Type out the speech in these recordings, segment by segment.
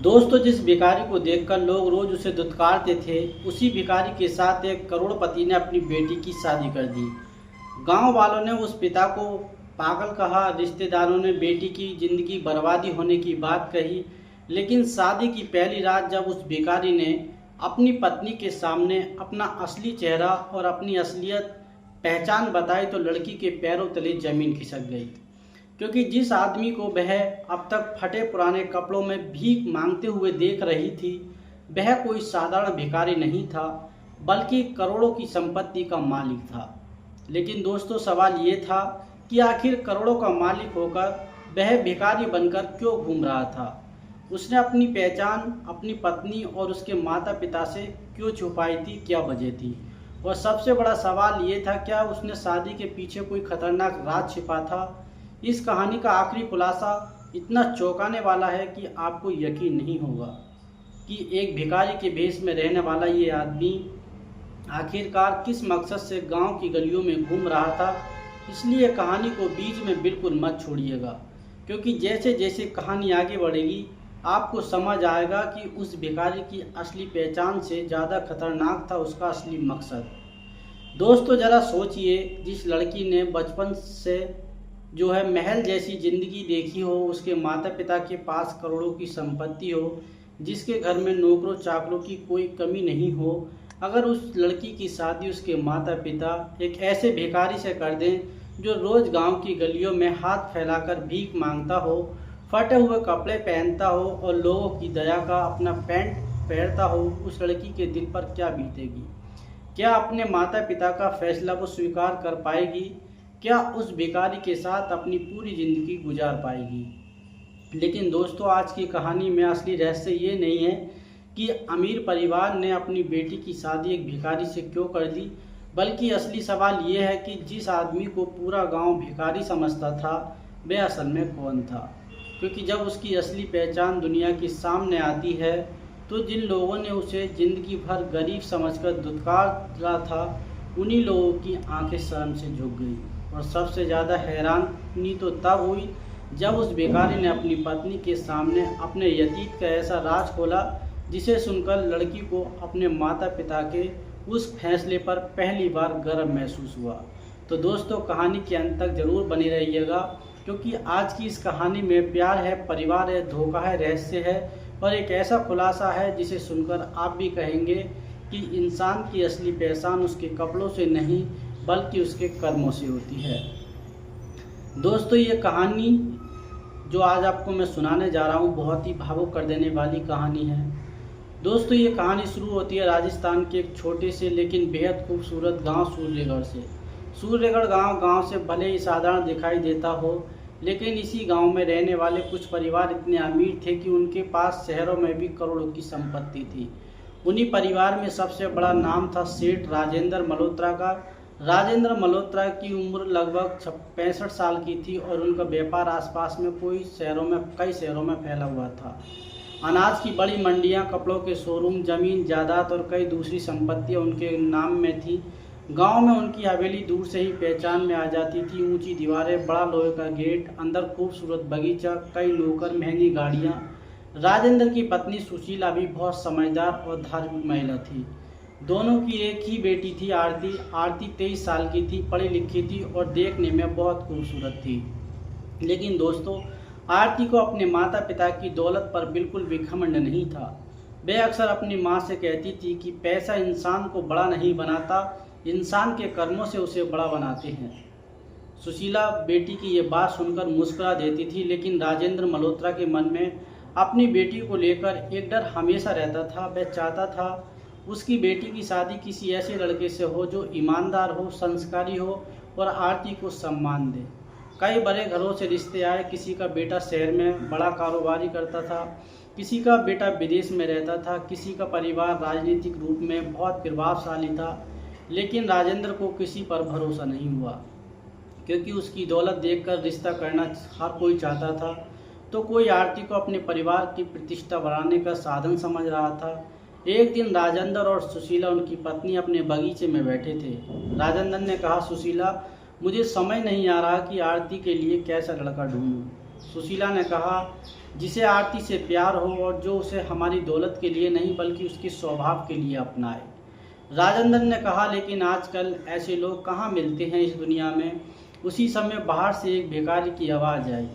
दोस्तों, जिस भिखारी को देखकर लोग रोज उसे दुत्कारते थे, उसी भिखारी के साथ एक करोड़पति ने अपनी बेटी की शादी कर दी। गांव वालों ने उस पिता को पागल कहा, रिश्तेदारों ने बेटी की जिंदगी बर्बादी होने की बात कही। लेकिन शादी की पहली रात जब उस भिखारी ने अपनी पत्नी के सामने अपना असली चेहरा और अपनी असलियत पहचान बताई तो लड़की के पैरों तले जमीन खिसक गई। क्योंकि जिस आदमी को वह अब तक फटे पुराने कपड़ों में भीख मांगते हुए देख रही थी, वह कोई साधारण भिखारी नहीं था, बल्कि करोड़ों की संपत्ति का मालिक था। लेकिन दोस्तों, सवाल ये था कि आखिर करोड़ों का मालिक होकर वह भिखारी बनकर क्यों घूम रहा था। उसने अपनी पहचान अपनी पत्नी और उसके माता पिता से क्यों छुपाई थी, क्या वजह थी। और सबसे बड़ा सवाल ये था, क्या उसने शादी के पीछे कोई खतरनाक राज छिपा था। इस कहानी का आखिरी खुलासा इतना चौंकाने वाला है कि आपको यकीन नहीं होगा कि एक भिखारी के भेष में रहने वाला ये आदमी आखिरकार किस मकसद से गांव की गलियों में घूम रहा था। इसलिए कहानी को बीच में बिल्कुल मत छोड़िएगा, क्योंकि जैसे जैसे कहानी आगे बढ़ेगी आपको समझ आएगा कि उस भिखारी की असली पहचान से ज़्यादा खतरनाक था उसका असली मकसद। दोस्तों, ज़रा सोचिए, जिस लड़की ने बचपन से जो है महल जैसी ज़िंदगी देखी हो, उसके माता पिता के पास करोड़ों की संपत्ति हो, जिसके घर में नौकरों चाकरों की कोई कमी नहीं हो, अगर उस लड़की की शादी उसके माता पिता एक ऐसे भिखारी से कर दें जो रोज़ गांव की गलियों में हाथ फैलाकर भीख मांगता हो, फटे हुए कपड़े पहनता हो और लोगों की दया का अपना पैंट पहनता हो, उस लड़की के दिल पर क्या बीतेगी। क्या अपने माता पिता का फैसला वो स्वीकार कर पाएगी। क्या उस भिखारी के साथ अपनी पूरी ज़िंदगी गुजार पाएगी। लेकिन दोस्तों, आज की कहानी में असली रहस्य ये नहीं है कि अमीर परिवार ने अपनी बेटी की शादी एक भिखारी से क्यों कर दी, बल्कि असली सवाल ये है कि जिस आदमी को पूरा गांव भिखारी समझता था, वह असल में कौन था। क्योंकि जब उसकी असली पहचान दुनिया के सामने आती है, तो जिन लोगों ने उसे ज़िंदगी भर गरीब समझकर दुत्कारा था, उन्हीं लोगों की आंखें शर्म से झुक गई। और सबसे ज़्यादा हैरानी तो तब हुई जब उस भिखारी ने अपनी पत्नी के सामने अपने यतीत का ऐसा राज खोला, जिसे सुनकर लड़की को अपने माता पिता के उस फैसले पर पहली बार गर्व महसूस हुआ। तो दोस्तों, कहानी के अंत तक ज़रूर बने रहिएगा, क्योंकि आज की इस कहानी में प्यार है, परिवार है, धोखा है, रहस्य है और एक ऐसा खुलासा है जिसे सुनकर आप भी कहेंगे कि इंसान की असली पहचान उसके कपड़ों से नहीं बल्कि उसके कर्मों से होती है। दोस्तों, ये कहानी जो आज आपको मैं सुनाने जा रहा हूँ बहुत ही भावुक कर देने वाली कहानी है। दोस्तों, ये कहानी शुरू होती है राजस्थान के एक छोटे से लेकिन बेहद खूबसूरत गांव सूर्यगढ़ से। सूर्यगढ़ गांव से भले ही साधारण दिखाई देता हो, लेकिन इसी गांव में रहने वाले कुछ परिवार इतने अमीर थे कि उनके पास शहरों में भी करोड़ों की संपत्ति थी। उन्हीं परिवार में सबसे बड़ा नाम था सेठ राजेंद्र मल्होत्रा का। राजेंद्र मल्होत्रा की उम्र लगभग 65 साल की थी और उनका व्यापार आसपास में कई शहरों में फैला हुआ था। अनाज की बड़ी मंडियां, कपड़ों के शोरूम, जमीन जायदाद और कई दूसरी संपत्तियां उनके नाम में थी। गांव में उनकी हवेली दूर से ही पहचान में आ जाती थी। ऊंची दीवारें, बड़ा लोहे का गेट, अंदर खूबसूरत बगीचा, कई नौकर, महंगी गाड़ियां। राजेंद्र की पत्नी सुशीला भी बहुत समझदार और धार्मिक महिला थी। दोनों की एक ही बेटी थी, आरती। आरती 23 साल की थी, पढ़ी लिखी थी और देखने में बहुत खूबसूरत थी। लेकिन दोस्तों, आरती को अपने माता पिता की दौलत पर बिल्कुल भी घमंड नहीं था। वह अक्सर अपनी माँ से कहती थी कि पैसा इंसान को बड़ा नहीं बनाता, इंसान के कर्मों से उसे बड़ा बनाते हैं। सुशीला बेटी की ये बात सुनकर मुस्कुरा देती थी, लेकिन राजेंद्र मल्होत्रा के मन में अपनी बेटी को लेकर एक डर हमेशा रहता था। वह चाहता था उसकी बेटी की शादी किसी ऐसे लड़के से हो जो ईमानदार हो, संस्कारी हो और आरती को सम्मान दे। कई बड़े घरों से रिश्ते आए। किसी का बेटा शहर में बड़ा कारोबारी करता था, किसी का बेटा विदेश में रहता था, किसी का परिवार राजनीतिक रूप में बहुत प्रभावशाली था। लेकिन राजेंद्र को किसी पर भरोसा नहीं हुआ, क्योंकि उसकी दौलत देखकर रिश्ता करना हर कोई चाहता था, तो कोई आरती को अपने परिवार की प्रतिष्ठा बढ़ाने का साधन समझ रहा था। एक दिन राजेंद्र और सुशीला, उनकी पत्नी, अपने बगीचे में बैठे थे। राजेंद्र ने कहा, सुशीला, मुझे समझ नहीं आ रहा कि आरती के लिए कैसा लड़का ढूंढूं। सुशीला ने कहा, जिसे आरती से प्यार हो और जो उसे हमारी दौलत के लिए नहीं बल्कि उसके स्वभाव के लिए अपनाए। राजेंद्र ने कहा, लेकिन आजकल ऐसे लोग कहाँ मिलते हैं इस दुनिया में। उसी समय बाहर से एक भिखारी की आवाज़ आई,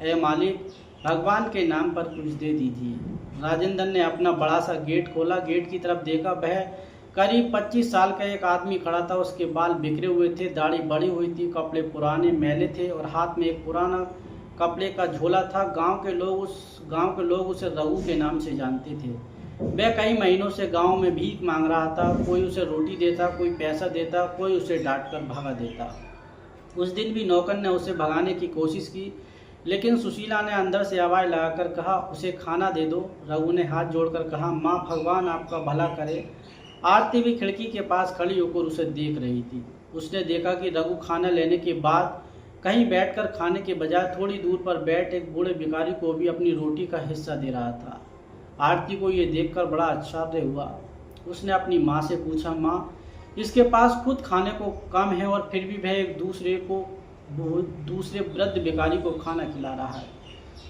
ए मालिक, भगवान के नाम पर कुछ दे दीजिए। राजेंद्र ने अपना बड़ा सा गेट खोला, गेट की तरफ देखा। वह करीब 25 साल का एक आदमी खड़ा था। उसके बाल बिखरे हुए थे, दाढ़ी बढ़ी हुई थी, कपड़े पुराने मैले थे और हाथ में एक पुराना कपड़े का झोला था। गांव के लोग उसे रघु के नाम से जानते थे। वह कई महीनों से गांव में भीख मांग रहा था। कोई उसे रोटी देता, कोई पैसा देता, कोई उसे डांट कर भगा देता। उस दिन भी नौकर ने उसे भगाने की कोशिश की, लेकिन सुशीला ने अंदर से आवाज़ लगाकर कहा, उसे खाना दे दो। रघु ने हाथ जोड़कर कहा, माँ, भगवान आपका भला करे। आरती भी खिड़की के पास खड़ी होकर उसे देख रही थी। उसने देखा कि रघु खाना लेने के बाद कहीं बैठकर खाने के बजाय थोड़ी दूर पर बैठ एक बूढ़े भिखारी को भी अपनी रोटी का हिस्सा दे रहा था। आरती को ये देखकर बड़ा आश्चर्य हुआ। उसने अपनी माँ से पूछा, माँ, इसके पास खुद खाने को कम है और फिर भी वह एक दूसरे वृद्ध भिखारी को खाना खिला रहा है।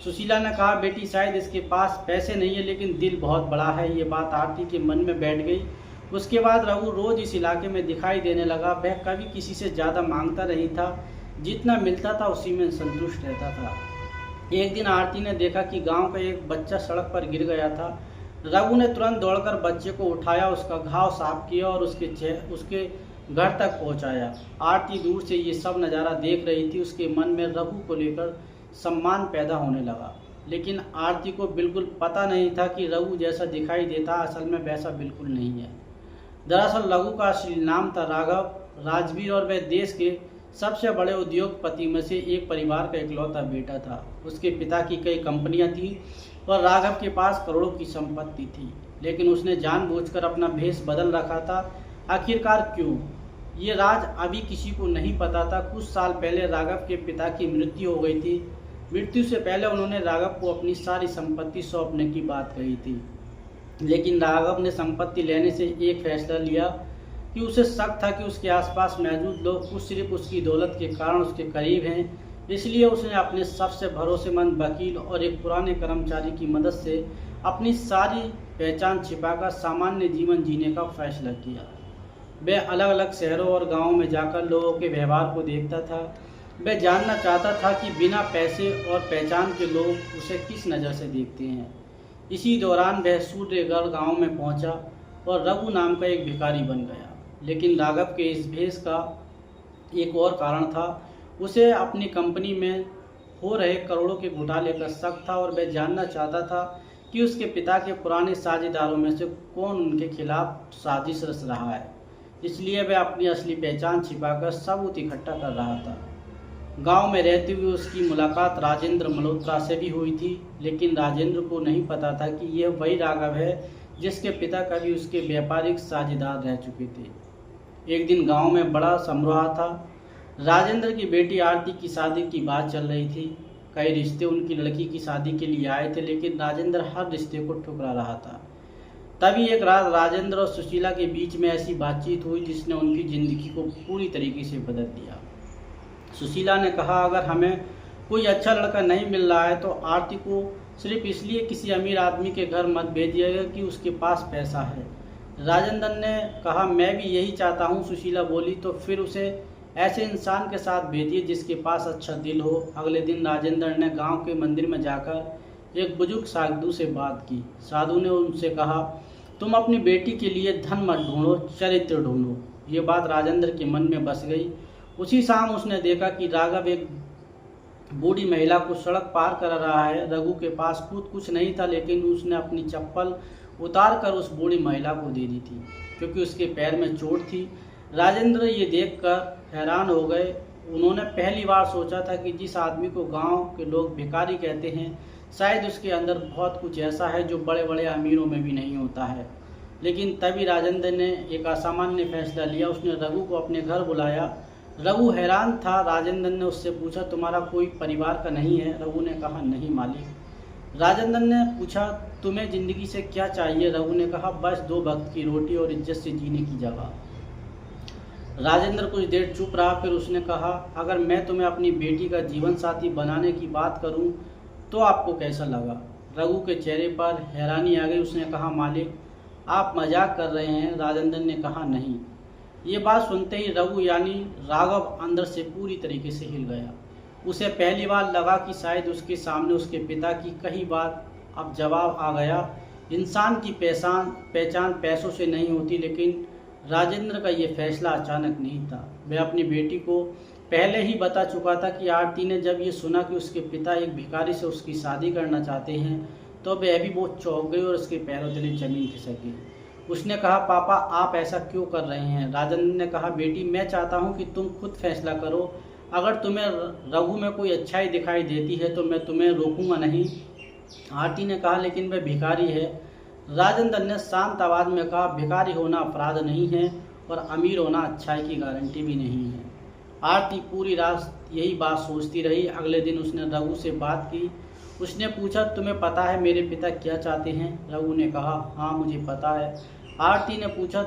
सुशीला ने कहा, बेटी, शायद इसके पास पैसे नहीं है लेकिन दिल बहुत बड़ा है। ये बात आरती के मन में बैठ गई। उसके बाद रघु रोज इस इलाके में दिखाई देने लगा। वह कभी किसी से ज़्यादा मांगता नहीं था, जितना मिलता था उसी में संतुष्ट रहता था। एक दिन आरती ने देखा कि गांव का एक बच्चा सड़क पर गिर गया था। रघु ने तुरंत दौड़कर बच्चे को उठाया, उसका घाव साफ किया और उसके घर तक पहुंचाया। आरती दूर से ये सब नज़ारा देख रही थी। उसके मन में रघु को लेकर सम्मान पैदा होने लगा, लेकिन आरती को बिल्कुल पता नहीं था कि रघु जैसा दिखाई देता असल में वैसा बिल्कुल नहीं है। दरअसल रघु का असली नाम था राघव राजवीर और वह देश के सबसे बड़े उद्योगपति में से एक परिवार का इकलौता बेटा था। उसके पिता की कई कंपनियां थीं और राघव के पास करोड़ों की संपत्ति थी, लेकिन उसने जानबूझकर अपना भेष बदल रखा था। आखिरकार क्यों, ये राज अभी किसी को नहीं पता था। कुछ साल पहले राघव के पिता की मृत्यु हो गई थी। मृत्यु से पहले उन्होंने राघव को अपनी सारी संपत्ति सौंपने की बात कही थी, लेकिन राघव ने संपत्ति लेने से एक फैसला लिया कि उसे शक था कि उसके आसपास मौजूद लोग कुछ सिर्फ उसकी दौलत के कारण उसके करीब हैं। इसलिए उसने अपने सबसे भरोसेमंद वकील और एक पुराने कर्मचारी की मदद से अपनी सारी पहचान छिपाकर सामान्य जीवन जीने का फैसला किया। वह अलग अलग शहरों और गांवों में जाकर लोगों के व्यवहार को देखता था। वह जानना चाहता था कि बिना पैसे और पहचान के लोग उसे किस नज़र से देखते हैं। इसी दौरान वह सूर्यगढ़ गांव में पहुंचा और रघु नाम का एक भिखारी बन गया। लेकिन राघव के इस भेष का एक और कारण था। उसे अपनी कंपनी में हो रहे करोड़ों के घोटाले का शक था और वह जानना चाहता था कि उसके पिता के पुराने साझेदारों में से कौन उनके खिलाफ साजिश रच रहा है। इसलिए वह अपनी असली पहचान छिपाकर सबूत इकट्ठा कर रहा था। गांव में रहते हुए उसकी मुलाकात राजेंद्र मल्होत्रा से भी हुई थी, लेकिन राजेंद्र को नहीं पता था कि यह वही राघव है जिसके पिता कभी उसके व्यापारिक साझेदार रह चुके थे। एक दिन गांव में बड़ा समारोह था। राजेंद्र की बेटी आरती की शादी की बात चल रही थी। कई रिश्ते उनकी लड़की की शादी के लिए आए थे, लेकिन राजेंद्र हर रिश्ते को ठुकरा रहा था। तभी एक रात राजेंद्र और सुशीला के बीच में ऐसी बातचीत हुई जिसने उनकी ज़िंदगी को पूरी तरीके से बदल दिया। सुशीला ने कहा, अगर हमें कोई अच्छा लड़का नहीं मिल रहा है तो आरती को सिर्फ इसलिए किसी अमीर आदमी के घर मत भेजिएगा कि उसके पास पैसा है। राजेंद्र ने कहा, मैं भी यही चाहता हूँ। सुशीला बोली, तो फिर उसे ऐसे इंसान के साथ भेजिए जिसके पास अच्छा दिल हो। अगले दिन राजेंद्र ने गांव के मंदिर में जाकर एक बुजुर्ग साधु से बात की। साधु ने उनसे कहा, तुम अपनी बेटी के लिए धन मत ढूंढो, चरित्र ढूंढो। ये बात राजेंद्र के मन में बस गई। उसी शाम उसने देखा कि राघव एक बूढ़ी महिला को सड़क पार कर रहा है। रघु के पास खुद कुछ नहीं था, लेकिन उसने अपनी चप्पल उतार कर उस बूढ़ी महिला को दे दी थी, क्योंकि उसके पैर में चोट थी। राजेंद्र ये देखकर हैरान हो गए। उन्होंने पहली बार सोचा था कि जिस आदमी को गांव के लोग भिखारी कहते हैं, शायद उसके अंदर बहुत कुछ ऐसा है जो बड़े बड़े अमीरों में भी नहीं होता है। लेकिन तभी राजेंद्र ने एक असामान्य फैसला लिया। उसने रघु को अपने घर बुलाया। रघु हैरान था। राजेंद्र ने उससे पूछा, तुम्हारा कोई परिवार का नहीं है? रघु ने कहा, नहीं मालिक। राजेंद्र ने पूछा, तुम्हें ज़िंदगी से क्या चाहिए? रघु ने कहा, बस 2 वक्त की रोटी और इज्जत से जीने की जगह। राजेंद्र कुछ देर चुप रहा, फिर उसने कहा, अगर मैं तुम्हें अपनी बेटी का जीवन साथी बनाने की बात करूं तो आपको कैसा लगा? रघु के चेहरे पर हैरानी आ गई। उसने कहा, मालिक आप मजाक कर रहे हैं। राजेंद्र ने कहा, नहीं। ये बात सुनते ही रघु यानी राघव अंदर से पूरी तरीके से हिल गया। उसे पहली बार लगा कि शायद उसके सामने उसके पिता की कही बात अब जवाब आ गया। इंसान की पहचान पैसों से नहीं होती, लेकिन राजेंद्र का ये फैसला अचानक नहीं था। वह अपनी बेटी को पहले ही बता चुका था कि आरती ने जब ये सुना कि उसके पिता एक भिखारी से उसकी शादी करना चाहते हैं तो वह भी बहुत चौंक गई और उसके पैरों तले जमीन खिसक गई। उसने कहा, पापा आप ऐसा क्यों कर रहे हैं? राजेंद्र ने कहा, बेटी मैं चाहता हूँ कि तुम खुद फैसला करो। अगर तुम्हें रघु में कोई अच्छाई दिखाई देती है तो मैं तुम्हें रोकूंगा नहीं। आरती ने कहा, लेकिन वह भिखारी है। राजेंद्र ने शांत आवाज में कहा, भिखारी होना अपराध नहीं है और अमीर होना अच्छाई की गारंटी भी नहीं है। आरती पूरी रात यही बात सोचती रही। अगले दिन उसने रघु से बात की। उसने पूछा, तुम्हें पता है मेरे पिता क्या चाहते हैं? रघु ने कहा, हाँ मुझे पता है। आरती ने पूछा,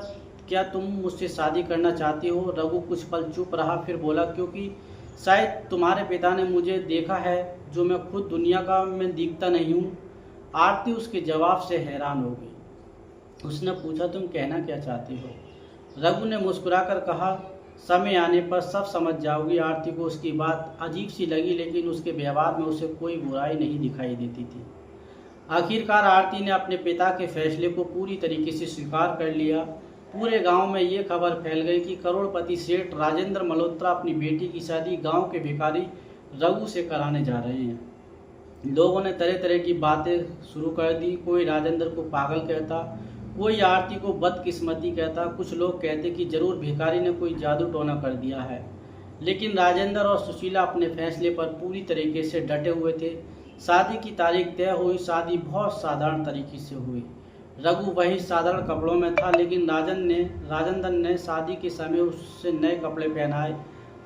क्या तुम मुझसे शादी करना चाहती हो? रघु कुछ पल चुप रहा, फिर बोला, क्योंकि शायद तुम्हारे पिता ने मुझे देखा है जो मैं खुद दुनिया का मैं दिखता नहीं हूँ। आरती उसके जवाब से हैरान हो गई। उसने पूछा, तुम कहना क्या चाहती हो? रघु ने मुस्कुराकर कहा, समय आने पर सब समझ जाओगी। आरती को उसकी बात अजीब सी लगी, लेकिन उसके व्यवहार में उसे कोई बुराई नहीं दिखाई देती थी। आखिरकार आरती ने अपने पिता के फैसले को पूरी तरीके से स्वीकार कर लिया। पूरे गांव में ये खबर फैल गई कि करोड़पति सेठ राजेंद्र मल्होत्रा अपनी बेटी की शादी गांव के भिखारी रघु से कराने जा रहे हैं। लोगों ने तरह तरह की बातें शुरू कर दी। कोई राजेंद्र को पागल कहता, कोई आरती को बदकिस्मती कहता, कुछ लोग कहते कि जरूर भिखारी ने कोई जादू टोना कर दिया है। लेकिन राजेंद्र और सुशीला अपने फैसले पर पूरी तरीके से डटे हुए थे। शादी की तारीख तय हुई। शादी बहुत साधारण तरीके से हुई। रघु वही साधारण कपड़ों में था, लेकिन राजेंद्र ने शादी के समय उससे नए कपड़े पहनाए।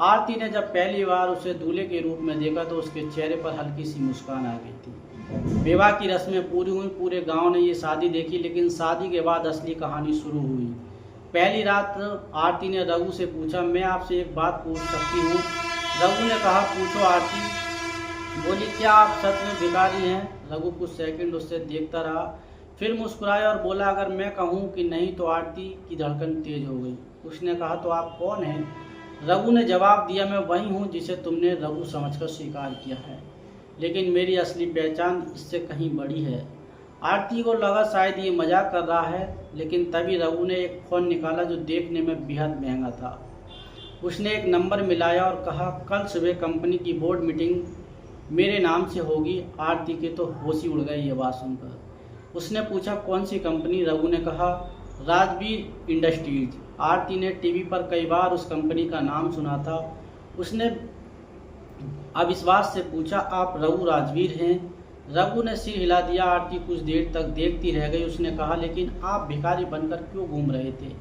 आरती ने जब पहली बार उसे दूल्हे के रूप में देखा तो उसके चेहरे पर हल्की सी मुस्कान आ गई थी। विवाह की रस्में पूरी हुई। पूरे गांव ने ये शादी देखी, लेकिन शादी के बाद असली कहानी शुरू हुई। पहली रात आरती ने रघु से पूछा, मैं आपसे एक बात पूछ सकती हूँ? रघु ने कहा, पूछो आरती। बोली, क्या आप सच में भिखारी हैं? रघु कुछ सेकंड उससे देखता रहा, फिर मुस्कुराया और बोला, अगर मैं कहूँ कि नहीं तो आरती की धड़कन तेज हो गई। उसने कहा, तो आप कौन हैं? रघु ने जवाब दिया, मैं वही हूँ जिसे तुमने रघु समझकर स्वीकार किया है, लेकिन मेरी असली पहचान इससे कहीं बड़ी है। आरती को लगा शायद ये मजाक कर रहा है, लेकिन तभी रघु ने एक फ़ोन निकाला जो देखने में बेहद महंगा था। उसने एक नंबर मिलाया और कहा, कल सुबह कंपनी की बोर्ड मीटिंग मेरे नाम से होगी। आरती के तो होश ही उड़ गई ये बात सुनकर। उसने पूछा, कौन सी कंपनी? रघु ने कहा, राजवीर इंडस्ट्रीज। आरती ने टीवी पर कई बार उस कंपनी का नाम सुना था। उसने अविश्वास से पूछा, आप रघु राजवीर हैं? रघु ने सिर हिला दिया। आरती कुछ देर तक देखती रह गई। उसने कहा, लेकिन आप भिखारी बनकर क्यों घूम रहे थे?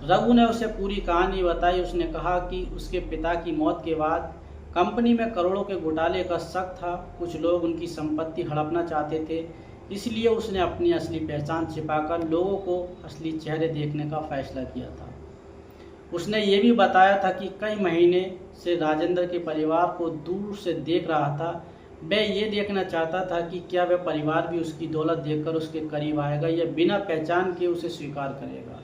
रघु ने उसे पूरी कहानी बताई। उसने कहा कि उसके पिता की मौत के बाद कंपनी में करोड़ों के घोटाले का शक था। कुछ लोग उनकी संपत्ति हड़पना चाहते थे, इसलिए उसने अपनी असली पहचान छिपाकर लोगों को असली चेहरे देखने का फैसला किया था। उसने ये भी बताया था कि कई महीने से राजेंद्र के परिवार को दूर से देख रहा था। वह ये देखना चाहता था कि क्या वह परिवार भी उसकी दौलत देखकर उसके करीब आएगा या बिना पहचान के उसे स्वीकार करेगा।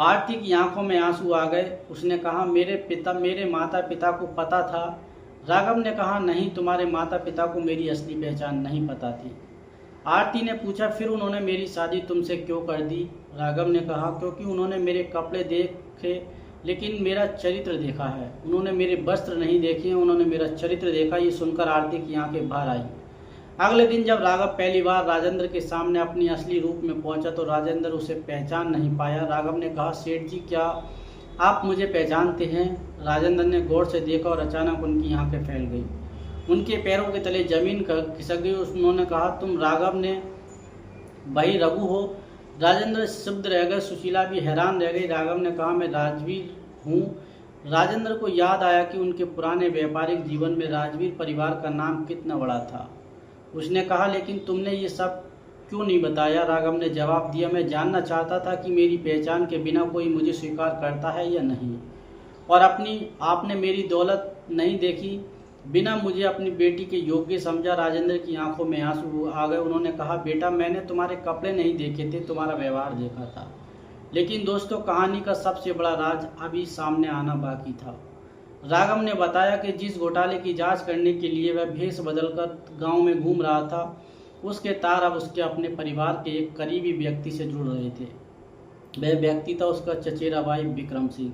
आरती की आंखों में आंसू आ गए। उसने कहा, मेरे माता पिता को पता था। राघव ने कहा, नहीं, तुम्हारे माता पिता को मेरी असली पहचान नहीं पता थी। आरती ने पूछा, फिर उन्होंने मेरी शादी तुमसे क्यों कर दी? राघव ने कहा, क्योंकि उन्होंने मेरे कपड़े देखे लेकिन मेरा चरित्र देखा है। उन्होंने मेरे वस्त्र नहीं देखे, उन्होंने मेरा चरित्र देखा। ये सुनकर आरती की आंखें बाहर आई। अगले दिन जब राघव पहली बार राजेंद्र के सामने अपनी असली रूप में पहुंचा तो राजेंद्र उसे पहचान नहीं पाया। राघव ने कहा, सेठ जी, क्या आप मुझे पहचानते हैं? राजेंद्र ने गौर से देखा और अचानक उनकी आंखें फैल गई। उनके पैरों के तले जमीन खिसक गई। उन्होंने कहा, तुम राघव ने भाई रघु हो? राजेंद्र शब्द रह गए। सुशीला भी हैरान रह गई। राघव ने कहा, मैं राजवीर हूँ। राजेंद्र को याद आया कि उनके पुराने व्यापारिक जीवन में राजवीर परिवार का नाम कितना बड़ा था। उसने कहा, लेकिन तुमने ये सब क्यों नहीं बताया? राघव ने जवाब दिया, मैं जानना चाहता था कि मेरी पहचान के बिना कोई मुझे स्वीकार करता है या नहीं, और आपने मेरी दौलत नहीं देखी। बिना मुझे अपनी बेटी के योग्य समझा। राजेंद्र की आंखों में आंसू आ गए। उन्होंने कहा, बेटा मैंने तुम्हारे कपड़े नहीं देखे थे, तुम्हारा व्यवहार देखा था। लेकिन दोस्तों, कहानी का सबसे बड़ा राज अभी सामने आना बाकी था। राघव ने बताया कि जिस घोटाले की जांच करने के लिए वह भेष बदलकर गांव में घूम रहा था, उसके तार अब उसके अपने परिवार के एक करीबी व्यक्ति से जुड़ रहे थे। वह व्यक्ति था उसका चचेरा भाई विक्रम सिंह।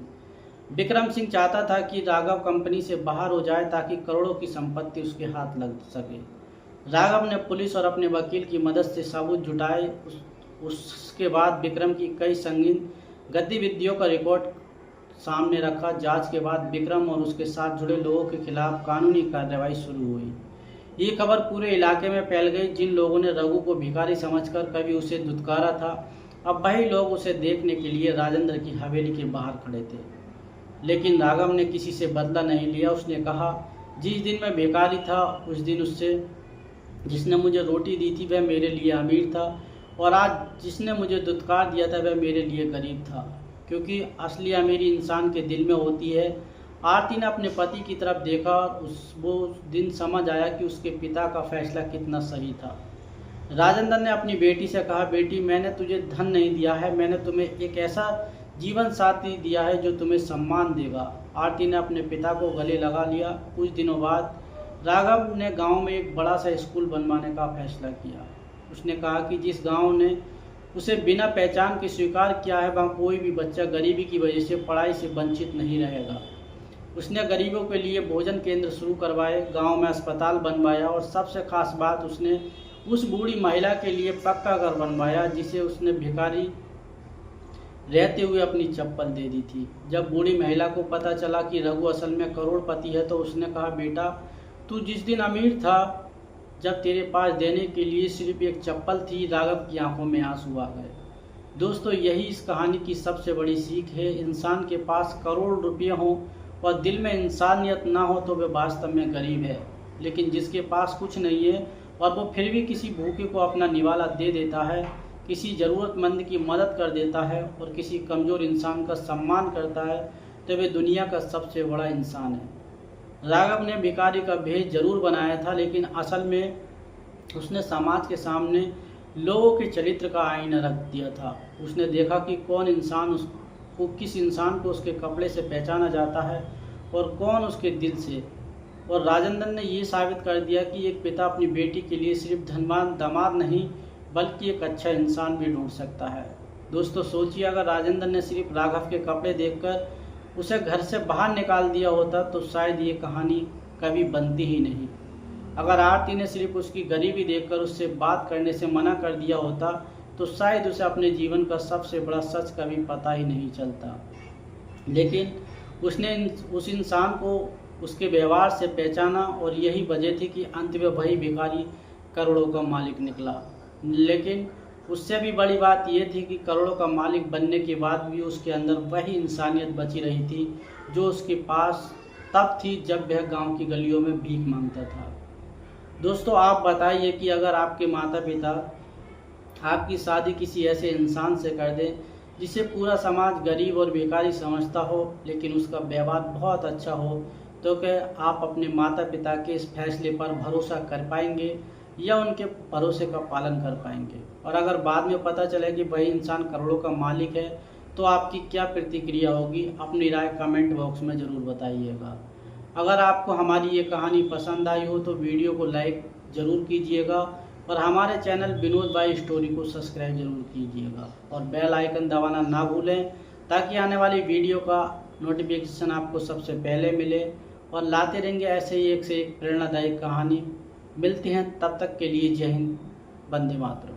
विक्रम सिंह चाहता था कि राघव कंपनी से बाहर हो जाए ताकि करोड़ों की संपत्ति उसके हाथ लग सके। राघव ने पुलिस और अपने वकील की मदद से सबूत जुटाए। उसके बाद विक्रम की कई संगीन गतिविधियों का रिकॉर्ड सामने रखा। जांच के बाद विक्रम और उसके साथ जुड़े लोगों के खिलाफ कानूनी कार्रवाई शुरू हुई। ये खबर पूरे इलाके में फैल गई। जिन लोगों ने रघु को भिखारी समझकर कभी उसे धुतकारा था, अब वही लोग उसे देखने के लिए राजेंद्र की हवेली के बाहर खड़े थे। लेकिन राघव ने किसी से बदला नहीं लिया। उसने कहा, जिस दिन मैं भिखारी था उस दिन उससे जिसने मुझे रोटी दी थी वह मेरे लिए अमीर था, और आज जिसने मुझे दुत्कार दिया था वह मेरे लिए गरीब था। क्योंकि असली अमीरी इंसान के दिल में होती है। आरती ने अपने पति की तरफ देखा और वो दिन समझ आया कि उसके पिता का फैसला कितना सही था। राजेंद्र ने अपनी बेटी से कहा, बेटी मैंने तुझे धन नहीं दिया है, मैंने तुम्हें एक ऐसा जीवन साथी दिया है जो तुम्हें सम्मान देगा। आरती ने अपने पिता को गले लगा लिया। कुछ दिनों बाद राघव ने गांव में एक बड़ा सा स्कूल बनवाने का फैसला किया। उसने कहा कि जिस गांव ने उसे बिना पहचान के स्वीकार किया है, वहाँ कोई भी बच्चा गरीबी की वजह से पढ़ाई से वंचित नहीं रहेगा। उसने गरीबों के लिए भोजन केंद्र शुरू करवाए, गांव में अस्पताल बनवाया, और सबसे खास बात, उसने उस बूढ़ी महिला के लिए पक्का घर बनवाया जिसे उसने भिखारी रहते हुए अपनी चप्पल दे दी थी। जब बूढ़ी महिला को पता चला कि रघु असल में करोड़पति है, तो उसने कहा, बेटा तू जिस दिन अमीर था, जब तेरे पास देने के लिए सिर्फ एक चप्पल थी। राघव की आंखों में आंसू आ गए। दोस्तों, यही इस कहानी की सबसे बड़ी सीख है। इंसान के पास करोड़ रुपये हों और दिल में इंसानियत ना हो तो वह वास्तव में गरीब है। लेकिन जिसके पास कुछ नहीं है और वो फिर भी किसी भूखे को अपना निवाला दे देता है, किसी ज़रूरतमंद की मदद कर देता है और किसी कमज़ोर इंसान का सम्मान करता है, तो वह दुनिया का सबसे बड़ा इंसान है। राघव ने भिखारी का भेष जरूर बनाया था, लेकिन असल में उसने समाज के सामने लोगों के चरित्र का आईना रख दिया था। उसने देखा कि किस इंसान को उसके कपड़े से पहचाना जाता है और कौन उसके दिल से। और राजेंद्र ने ये साबित कर दिया कि एक पिता अपनी बेटी के लिए सिर्फ धनवान दामाद नहीं, बल्कि एक अच्छा इंसान भी ढूंढ सकता है। दोस्तों, सोचिए, अगर राजेंद्र ने सिर्फ राघव के कपड़े देखकर उसे घर से बाहर निकाल दिया होता तो शायद ये कहानी कभी बनती ही नहीं। अगर आरती ने सिर्फ उसकी गरीबी देखकर उससे बात करने से मना कर दिया होता तो शायद उसे अपने जीवन का सबसे बड़ा सच कभी पता ही नहीं चलता। लेकिन उसने उस इंसान को उसके व्यवहार से पहचाना, और यही वजह थी कि अंत में वही भिखारी करोड़ों का मालिक निकला। लेकिन उससे भी बड़ी बात यह थी कि करोड़ों का मालिक बनने के बाद भी उसके अंदर वही इंसानियत बची रही थी जो उसके पास तब थी जब वह गांव की गलियों में भीख मांगता था। दोस्तों, आप बताइए कि अगर आपके माता पिता आपकी शादी किसी ऐसे इंसान से कर दें जिसे पूरा समाज गरीब और भिखारी समझता हो, लेकिन उसका व्यवहार बहुत अच्छा हो, तो क्या आप अपने माता पिता के इस फैसले पर भरोसा कर पाएंगे या उनके भरोसे का पालन कर पाएंगे? और अगर बाद में पता चले कि वही इंसान करोड़ों का मालिक है, तो आपकी क्या प्रतिक्रिया होगी? अपनी राय कमेंट बॉक्स में ज़रूर बताइएगा। अगर आपको हमारी ये कहानी पसंद आई हो तो वीडियो को लाइक ज़रूर कीजिएगा और हमारे चैनल विनोद भाई स्टोरी को सब्सक्राइब जरूर कीजिएगा और बेल आइकन दबाना ना भूलें, ताकि आने वाली वीडियो का नोटिफिकेशन आपको सबसे पहले मिले। और लाते रहेंगे ऐसे ही एक से एक प्रेरणादायक कहानी। मिलते हैं, तब तक के लिए जय हिंद, वंदे मातरम।